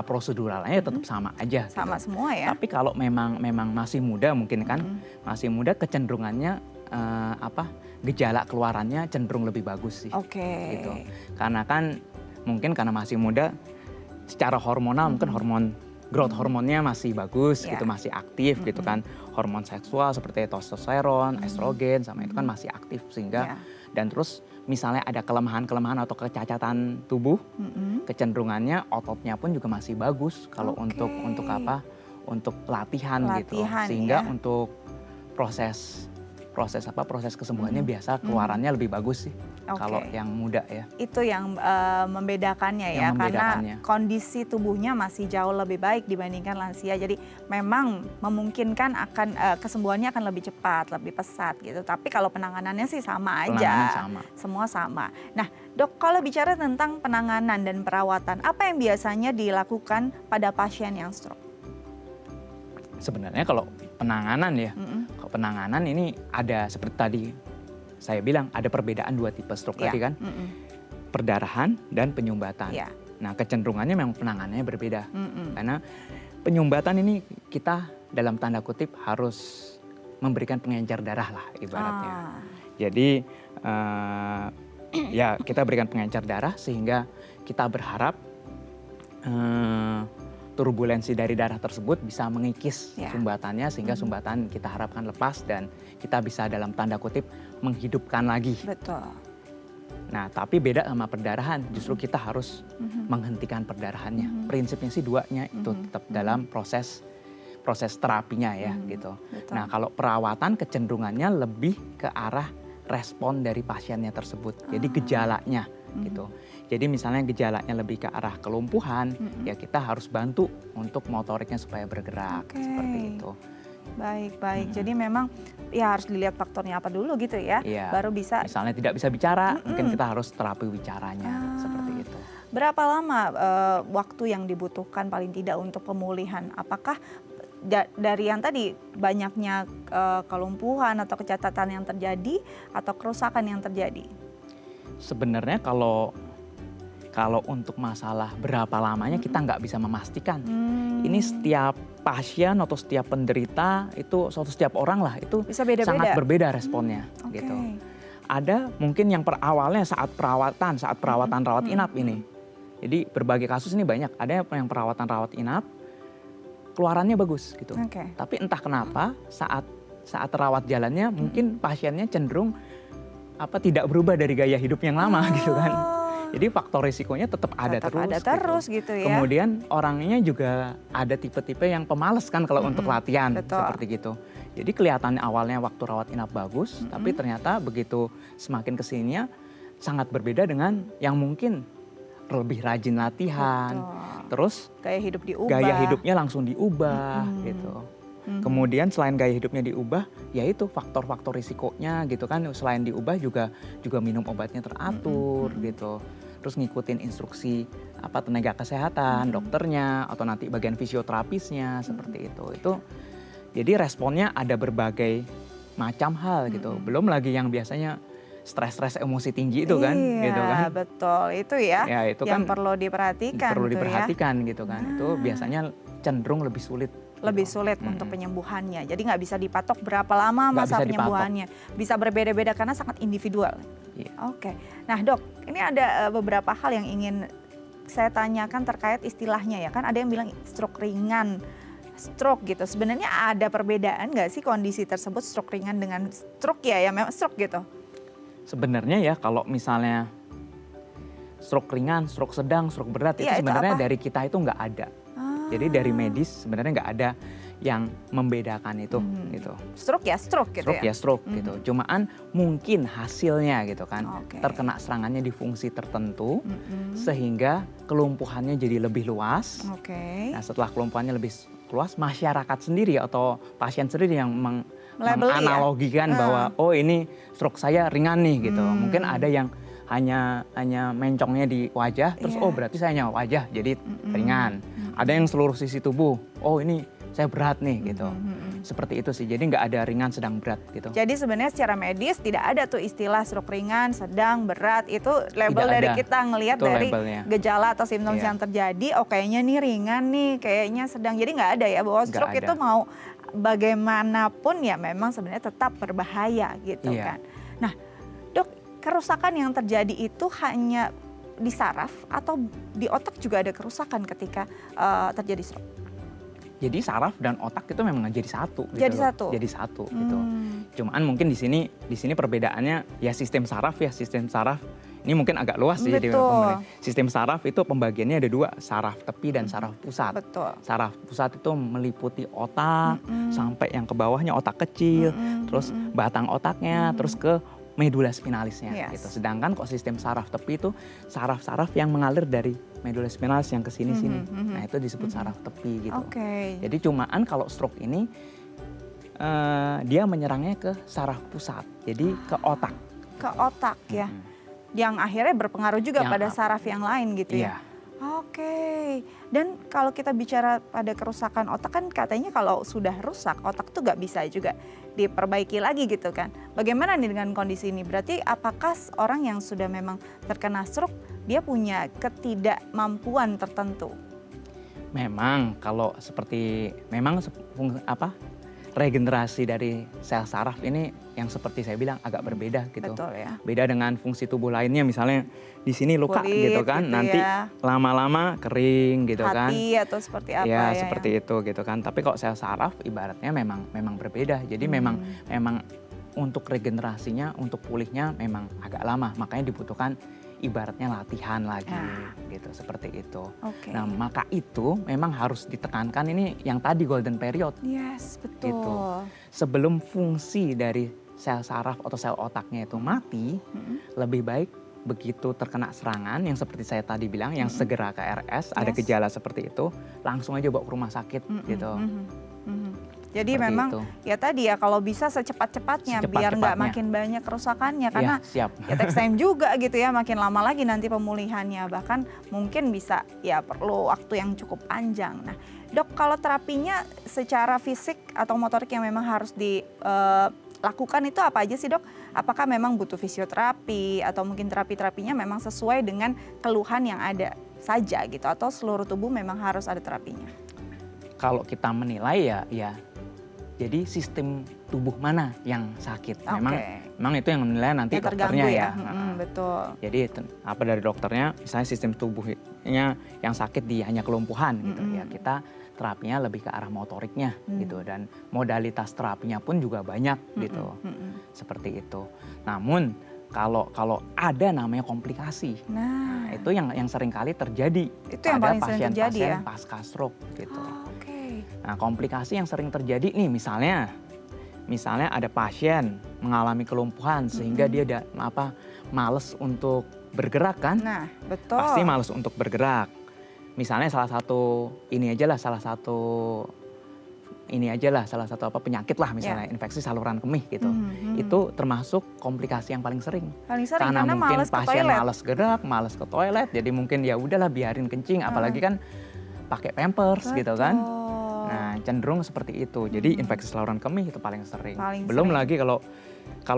proseduralnya tetap sama aja. Sama gitu. Semua ya. Tapi kalau memang masih muda mungkin kan, masih muda kecenderungannya gejala keluarannya cenderung lebih bagus sih. Gitu. Karena kan mungkin karena masih muda, secara hormonal mungkin growth hormonnya masih bagus gitu, masih aktif gitu kan. Hormon seksual seperti testosteron, estrogen sama itu kan masih aktif sehingga dan terus misalnya ada kelemahan-kelemahan atau kecacatan tubuh, kecenderungannya ototnya pun juga masih bagus kalau untuk latihan gitu. Sehingga untuk proses kesembuhannya biasa keluarannya lebih bagus sih kalau yang muda ya. Itu yang membedakannya ya, karena kondisi tubuhnya masih jauh lebih baik dibandingkan lansia. Jadi memang memungkinkan akan kesembuhannya akan lebih cepat, lebih pesat gitu. Tapi kalau penanganannya sih sama aja, semua sama. Nah dok, kalau bicara tentang penanganan dan perawatan, apa yang biasanya dilakukan pada pasien yang stroke? Sebenarnya kalau penanganan ya, kalau penanganan ini ada seperti tadi saya bilang ada perbedaan dua tipe stroke tadi kan, perdarahan dan penyumbatan. Nah kecenderungannya memang penanganannya berbeda, karena penyumbatan ini kita dalam tanda kutip harus memberikan pengencer darah lah ibaratnya. Jadi ya kita berikan pengencer darah sehingga kita berharap turbulensi dari darah tersebut bisa mengikis sumbatannya sehingga sumbatan kita harapkan lepas dan kita bisa dalam tanda kutip menghidupkan lagi. Betul. Nah tapi beda sama perdarahan, justru kita harus menghentikan perdarahannya. Prinsipnya sih duanya itu tetap dalam proses terapinya ya gitu. Betul. Nah kalau perawatan kecenderungannya lebih ke arah respon dari pasiennya tersebut, jadi gejalanya gitu. Jadi misalnya gejalanya lebih ke arah kelumpuhan, ya kita harus bantu untuk motoriknya supaya bergerak seperti itu. Baik. Jadi memang ya harus dilihat faktornya apa dulu gitu ya, baru bisa. Misalnya tidak bisa bicara, mungkin kita harus terapi bicaranya seperti itu. Berapa lama waktu yang dibutuhkan paling tidak untuk pemulihan? Apakah dari yang tadi banyaknya kelumpuhan atau kecacatan yang terjadi atau kerusakan yang terjadi? Sebenarnya kalau untuk masalah berapa lamanya kita nggak bisa memastikan. Ini setiap pasien atau setiap penderita itu setiap orang lah itu bisa beda-beda. Sangat berbeda responnya gitu. Ada mungkin yang awalnya saat perawatan rawat inap ini. Jadi berbagai kasus ini banyak. Ada yang perawatan rawat inap keluarannya bagus gitu. Tapi entah kenapa saat rawat jalannya mungkin pasiennya cenderung tidak berubah dari gaya hidup yang lama gitu kan. Jadi faktor risikonya tetap ada terus gitu ya. Kemudian orangnya juga ada tipe-tipe yang pemalas kan kalau untuk latihan seperti gitu. Jadi kelihatan awalnya waktu rawat inap bagus, tapi ternyata begitu semakin kesininya sangat berbeda dengan yang mungkin lebih rajin latihan. Terus gaya hidup diubah. Gaya hidupnya langsung diubah gitu. Kemudian selain gaya hidupnya diubah, yaitu faktor-faktor risikonya gitu kan. Selain diubah juga minum obatnya teratur gitu. Terus ngikutin instruksi tenaga kesehatan, dokternya atau nanti bagian fisioterapisnya seperti itu. Jadi responnya ada berbagai macam hal gitu. Belum lagi yang biasanya stres emosi tinggi itu kan, gitu kan. Betul, itu ya itu yang kan perlu diperhatikan. Perlu diperhatikan gitu kan. Itu biasanya cenderung lebih sulit. Lebih sulit untuk penyembuhannya. Jadi nggak bisa dipatok berapa lama masa penyembuhannya. Bisa berbeda-beda karena sangat individual. Nah dok, ini ada beberapa hal yang ingin saya tanyakan terkait istilahnya ya. Kan ada yang bilang stroke ringan, stroke gitu. Sebenarnya ada perbedaan nggak sih kondisi tersebut, stroke ringan dengan stroke ya memang stroke gitu? Sebenarnya ya kalau misalnya stroke ringan, stroke sedang, stroke berat itu sebenarnya dari kita itu nggak ada. Jadi dari medis sebenarnya nggak ada yang membedakan itu gitu. Stroke ya stroke gitu Stroke ya stroke gitu. Cumaan mungkin hasilnya gitu kan terkena serangannya di fungsi tertentu sehingga kelumpuhannya jadi lebih luas. Nah setelah kelumpuhannya lebih luas, masyarakat sendiri atau pasien sendiri yang menganalogikan bahwa oh ini stroke saya ringan nih gitu. Mungkin ada yang hanya mencongnya di wajah, terus oh berarti saya hanya wajah jadi ringan. Ada yang seluruh sisi tubuh, oh ini saya berat nih gitu. Seperti itu sih, jadi nggak ada ringan, sedang, berat gitu. Jadi sebenarnya secara medis tidak ada tuh istilah stroke ringan, sedang, berat. Itu label dari kita ngelihat dari gejala atau simptom yang terjadi. Oh kayaknya nih ringan nih, kayaknya sedang. Jadi nggak ada ya bahwa stroke itu mau bagaimanapun ya memang sebenarnya tetap berbahaya gitu kan. Nah dok, kerusakan yang terjadi itu hanya di saraf atau di otak juga ada kerusakan ketika terjadi stroke? Jadi saraf dan otak itu memang jadi satu. Jadi satu. Jadi satu gitu. Cuman mungkin di sini perbedaannya ya sistem saraf ini mungkin agak luas sih. Sistem saraf itu pembagiannya ada dua, saraf tepi dan saraf pusat. Betul. Saraf pusat itu meliputi otak sampai yang ke bawahnya otak kecil, terus batang otaknya, terus ke medula spinalisnya gitu. Sedangkan kok sistem saraf tepi itu saraf-saraf yang mengalir dari medula spinalis yang ke sini-sini. Nah, itu disebut saraf tepi gitu. Jadi cumaan kalau stroke ini dia menyerangnya ke saraf pusat. Jadi ke otak. Ke otak ya. Yang akhirnya berpengaruh juga pada saraf yang lain gitu ya. Dan kalau kita bicara pada kerusakan otak kan katanya kalau sudah rusak otak tuh nggak bisa juga diperbaiki lagi gitu kan. Bagaimana nih dengan kondisi ini? Berarti apakah orang yang sudah memang terkena stroke dia punya ketidakmampuan tertentu? Memang kalau regenerasi dari sel saraf ini yang seperti saya bilang agak berbeda gitu. Betul ya. Beda dengan fungsi tubuh lainnya, misalnya di sini luka kulit, gitu kan, nanti lama-lama kering gitu kan. Hati atau seperti apa ya. Seperti itu gitu kan. Tapi kok sel saraf ibaratnya memang berbeda. Jadi memang untuk regenerasinya, untuk pulihnya memang agak lama. Makanya dibutuhkan ibaratnya latihan lagi gitu, seperti itu. Nah maka itu memang harus ditekankan ini yang tadi golden period. Yes, betul. Gitu. Sebelum fungsi dari sel saraf atau sel otaknya itu mati, lebih baik begitu terkena serangan yang seperti saya tadi bilang, yang segera ke RS, ada gejala seperti itu, langsung aja bawa ke rumah sakit gitu. Jadi seperti memang itu. Ya tadi ya kalau bisa secepat-cepatnya biar nggak makin banyak kerusakannya karena ya takes time juga gitu ya, makin lama lagi nanti pemulihannya, bahkan mungkin bisa ya perlu waktu yang cukup panjang. Nah dok, kalau terapinya secara fisik atau motorik yang memang harus dilakukan itu apa aja sih dok? Apakah memang butuh fisioterapi atau mungkin terapi-terapinya memang sesuai dengan keluhan yang ada saja gitu, atau seluruh tubuh memang harus ada terapinya? Kalau kita menilai ya jadi sistem tubuh mana yang sakit. Memang itu yang menilai nanti dokternya ya. Betul. Jadi dari dokternya, misalnya sistem tubuhnya yang sakit di hanya kelumpuhan gitu ya, kita terapinya lebih ke arah motoriknya gitu, dan modalitas terapinya pun juga banyak gitu. Seperti itu. Namun kalau ada namanya komplikasi, nah itu yang sering kali terjadi pada pasien-pasien pasca stroke gitu. Nah komplikasi yang sering terjadi nih misalnya ada pasien mengalami kelumpuhan sehingga dia males untuk bergerak kan? Nah betul. Pasti males untuk bergerak. Misalnya salah satu penyakit lah, misalnya infeksi saluran kemih gitu. Itu termasuk komplikasi yang paling sering. Karena mungkin pasien malas gerak, malas ke toilet, jadi mungkin ya udahlah biarin kencing, apalagi kan pakai pampers gitu kan. Nah cenderung seperti itu. Jadi infeksi saluran kemih itu paling sering. Belum lagi kalau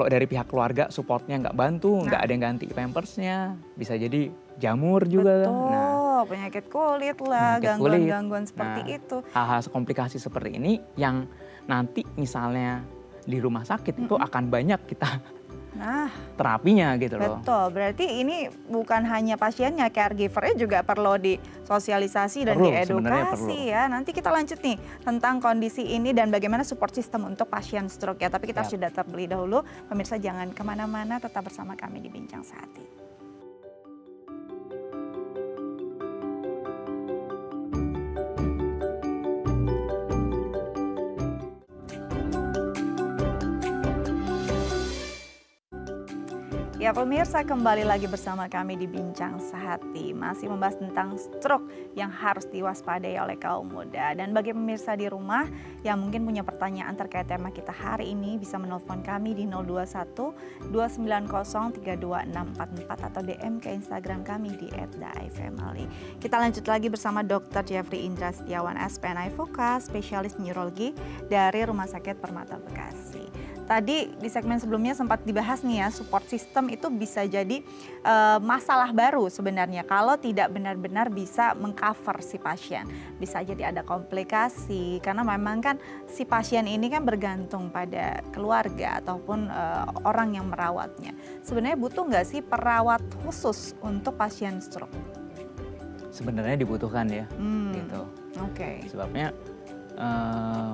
dari pihak keluarga supportnya nggak bantu, nggak ada yang ganti pampersnya, bisa jadi jamur juga. Betul, penyakit kulit lah, gangguan-gangguan seperti itu. Hal-hal komplikasi seperti ini yang nanti misalnya di rumah sakit itu akan banyak kita terapinya gitu loh. Betul, berarti ini bukan hanya pasiennya, caregiver-nya juga perlu disosialisasi dan diedukasi ya. Nanti kita lanjut nih tentang kondisi ini dan bagaimana support system untuk pasien stroke ya. Tapi kita harus jeda terlebih dahulu. Pemirsa jangan kemana-mana, tetap bersama kami di Bincang Sehati. Ya pemirsa, kembali lagi bersama kami di Bincang Sehati. Masih membahas tentang stroke yang harus diwaspadai oleh kaum muda. Dan bagi pemirsa di rumah yang mungkin punya pertanyaan terkait tema kita hari ini, bisa menelpon kami di 021 290 32644 atau DM ke Instagram kami di @daifamily. Kita lanjut lagi bersama Dr. Jeffrey Indra Setiawan, SPNI Foka, spesialis neurologi dari Rumah Sakit Permata Bekasi. Tadi di segmen sebelumnya sempat dibahas nih ya, support system itu bisa jadi masalah baru sebenarnya kalau tidak benar-benar bisa mengcover si pasien. Bisa jadi ada komplikasi karena memang kan si pasien ini kan bergantung pada keluarga ataupun orang yang merawatnya. Sebenarnya butuh nggak sih perawat khusus untuk pasien stroke? Sebenarnya dibutuhkan ya, gitu. Oke. Sebabnya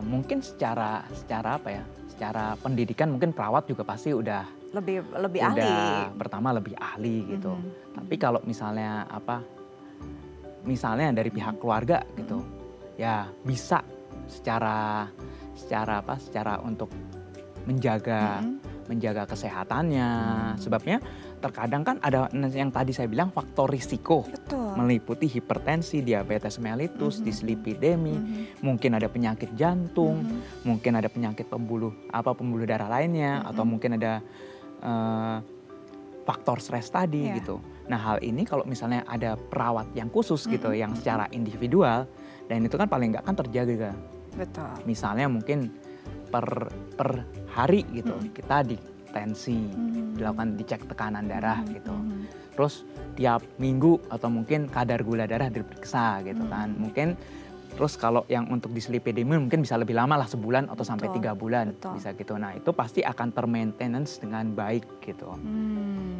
mungkin secara apa ya? Secara pendidikan mungkin perawat juga pasti udah lebih ahli. Pertama lebih ahli gitu. Tapi kalau misalnya misalnya dari pihak keluarga gitu, ya bisa secara untuk menjaga kesehatannya. Sebabnya terkadang kan ada yang tadi saya bilang faktor risiko. Betul. Meliputi hipertensi, diabetes mellitus, dislipidemi, mungkin ada penyakit jantung, mungkin ada penyakit pembuluh darah lainnya, atau mungkin ada faktor stres tadi gitu. Nah hal ini kalau misalnya ada perawat yang khusus gitu, yang secara individual, dan itu kan paling nggak kan terjaga. Betul. Misalnya mungkin per hari gitu, kita di tensi, dilakukan dicek tekanan darah gitu. Terus tiap minggu atau mungkin kadar gula darah diperiksa gitu kan. Mungkin terus kalau yang untuk dislipidemi mungkin bisa lebih lama lah, sebulan atau sampai 3 bulan bisa gitu. Nah itu pasti akan termaintenance dengan baik gitu.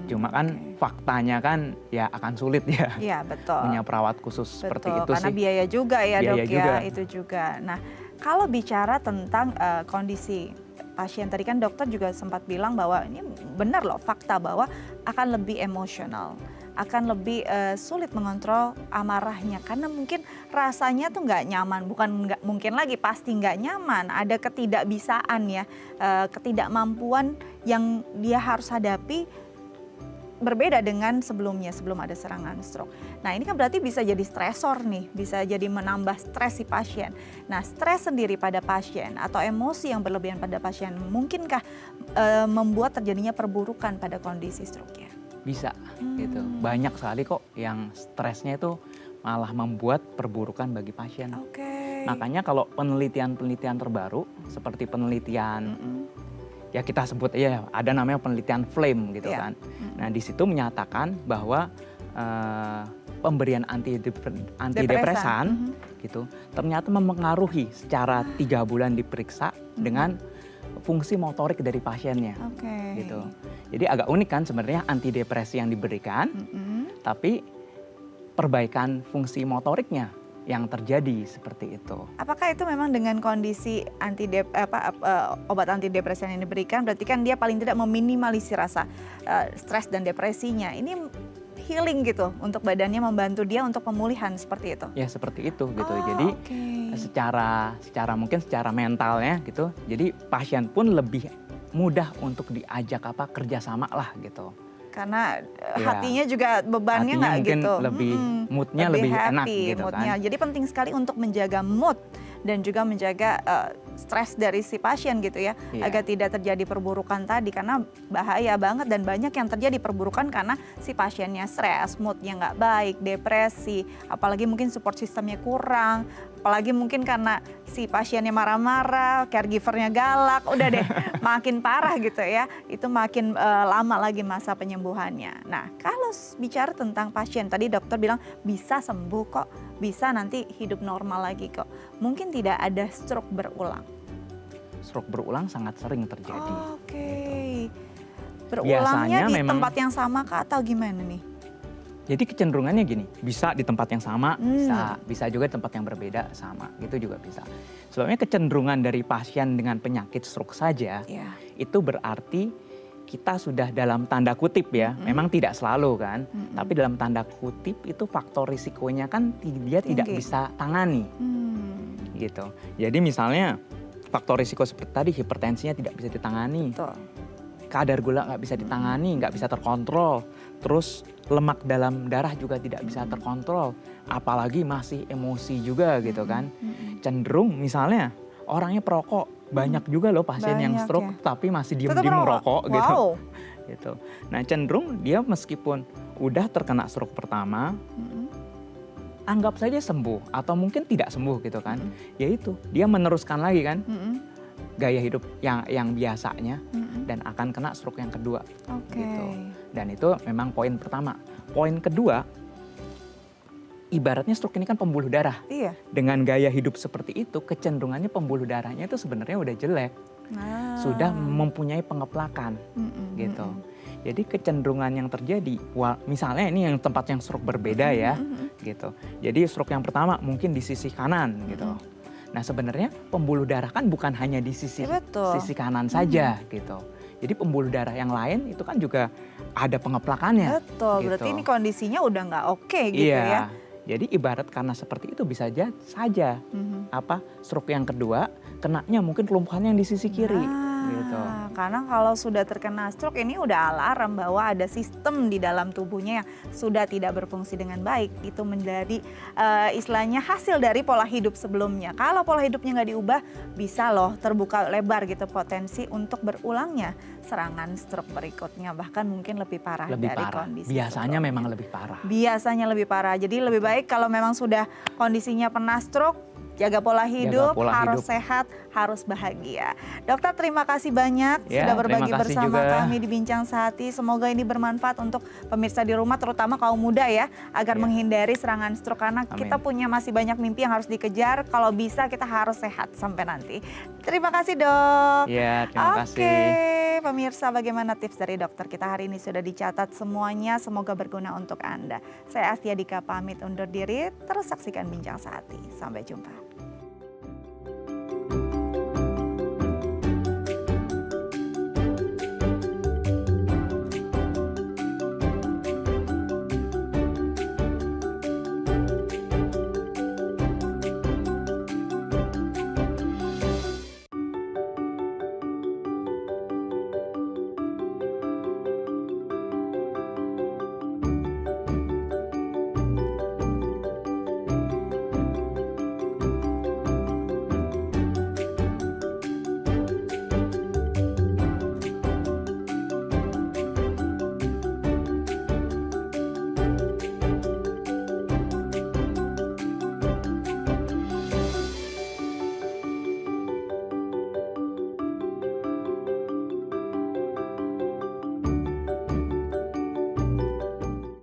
Cuma kan faktanya kan ya akan sulit ya. Iya betul. Punya perawat khusus seperti itu karena sih. biaya juga ya biaya dok juga. Ya itu juga. Nah kalau bicara tentang kondisi pasien, tadi kan dokter juga sempat bilang bahwa ini benar loh fakta bahwa akan lebih emosional, akan lebih sulit mengontrol amarahnya karena mungkin rasanya tuh nggak nyaman, bukan nggak mungkin lagi, pasti nggak nyaman, ada ketidakbisaan ya, ketidakmampuan yang dia harus hadapi berbeda dengan sebelum ada serangan stroke. Nah ini kan berarti bisa jadi stresor nih, bisa jadi menambah stres si pasien. Nah stres sendiri pada pasien atau emosi yang berlebihan pada pasien mungkinkah membuat terjadinya perburukan pada kondisi stroke-nya? Bisa gitu. Banyak sekali kok yang stresnya itu malah membuat perburukan bagi pasien. Makanya kalau penelitian terbaru seperti penelitian ya kita sebut ya ada namanya penelitian FLAME gitu kan. Nah di situ menyatakan bahwa pemberian antidepresan gitu ternyata mempengaruhi secara 3 bulan diperiksa dengan fungsi motorik dari pasiennya. Gitu. Jadi agak unik kan sebenarnya antidepresi yang diberikan, tapi perbaikan fungsi motoriknya yang terjadi seperti itu. Apakah itu memang dengan kondisi obat antidepresan yang diberikan, berarti kan dia paling tidak meminimalisir rasa stres dan depresinya. Ini healing gitu untuk badannya, membantu dia untuk pemulihan seperti itu. Ya seperti itu gitu. Jadi secara mungkin secara mentalnya gitu. Jadi pasien pun lebih mudah untuk diajak kerjasama lah gitu. Karena hatinya juga bebannya nggak gitu. Lebih moodnya lebih enak gitu kan. Jadi penting sekali untuk menjaga mood dan juga menjaga stres dari si pasien gitu ya, agar tidak terjadi perburukan tadi, karena bahaya banget dan banyak yang terjadi perburukan karena si pasiennya stres, moodnya nggak baik, depresi, apalagi mungkin support sistemnya kurang, apalagi mungkin karena si pasiennya marah-marah, caregivernya galak, udah deh makin parah gitu ya, itu makin lama lagi masa penyembuhannya. Nah kalau bicara tentang pasien, tadi dokter bilang bisa sembuh kok, bisa nanti hidup normal lagi kok. Mungkin tidak ada stroke berulang. Stroke berulang sangat sering terjadi. Berulangnya di tempat yang sama kah atau gimana nih? Jadi kecenderungannya gini, bisa di tempat yang sama, bisa juga di tempat yang berbeda sama, gitu juga bisa. Sebabnya kecenderungan dari pasien dengan penyakit stroke saja, itu berarti kita sudah dalam tanda kutip ya, memang tidak selalu kan, tapi dalam tanda kutip itu faktor risikonya kan dia tidak bisa tangani, gitu. Jadi misalnya faktor risiko seperti tadi hipertensinya tidak bisa ditangani. kadar gula nggak bisa ditangani, nggak bisa terkontrol, terus lemak dalam darah juga tidak bisa terkontrol, apalagi masih emosi juga gitu kan. Cenderung misalnya orangnya perokok, banyak juga loh pasien yang stroke tapi masih diem-diem merokok gitu. Nah cenderung dia meskipun udah terkena stroke pertama, anggap saja sembuh atau mungkin tidak sembuh gitu kan, yaitu dia meneruskan lagi kan gaya hidup yang biasanya dan akan kena stroke yang kedua gitu. Dan itu memang poin pertama. Poin kedua, ibaratnya stroke ini kan pembuluh darah. Iya. Dengan gaya hidup seperti itu, kecenderungannya pembuluh darahnya itu sebenarnya udah jelek, sudah mempunyai pengeplakan gitu. Jadi kecenderungan yang terjadi, misalnya ini yang tempat yang stroke berbeda ya, gitu. Jadi stroke yang pertama mungkin di sisi kanan gitu. Nah sebenarnya pembuluh darah kan bukan hanya di sisi kanan saja gitu. Jadi pembuluh darah yang lain itu kan juga ada pengeplakannya. Betul, gitu. Berarti ini kondisinya udah nggak oke gitu ya. Jadi ibarat karena seperti itu bisa saja stroke yang kedua kenanya mungkin kelumpuhan yang di sisi kiri. Gitu. Karena kalau sudah terkena stroke ini udah alarm bahwa ada sistem di dalam tubuhnya yang sudah tidak berfungsi dengan baik. Itu menjadi istilahnya hasil dari pola hidup sebelumnya. Kalau pola hidupnya nggak diubah, bisa loh terbuka lebar gitu potensi untuk berulangnya serangan stroke berikutnya. Bahkan mungkin lebih parah dari kondisi biasanya sebelumnya. Memang lebih parah. Biasanya lebih parah. Jadi lebih baik kalau memang sudah kondisinya pernah stroke, jaga pola hidup, harus sehat, harus bahagia. Dokter terima kasih banyak sudah berbagi bersama kami di Bincang Sehati. Semoga ini bermanfaat untuk pemirsa di rumah, terutama kaum muda ya, agar menghindari serangan stroke. Karena kita punya masih banyak mimpi yang harus dikejar. Kalau bisa kita harus sehat sampai nanti. Terima kasih dok. Iya, terima kasih. Oke, pemirsa bagaimana tips dari dokter kita hari ini sudah dicatat semuanya. Semoga berguna untuk Anda. Saya Astia Dika pamit undur diri. Terus saksikan Bincang Sehati. Sampai jumpa.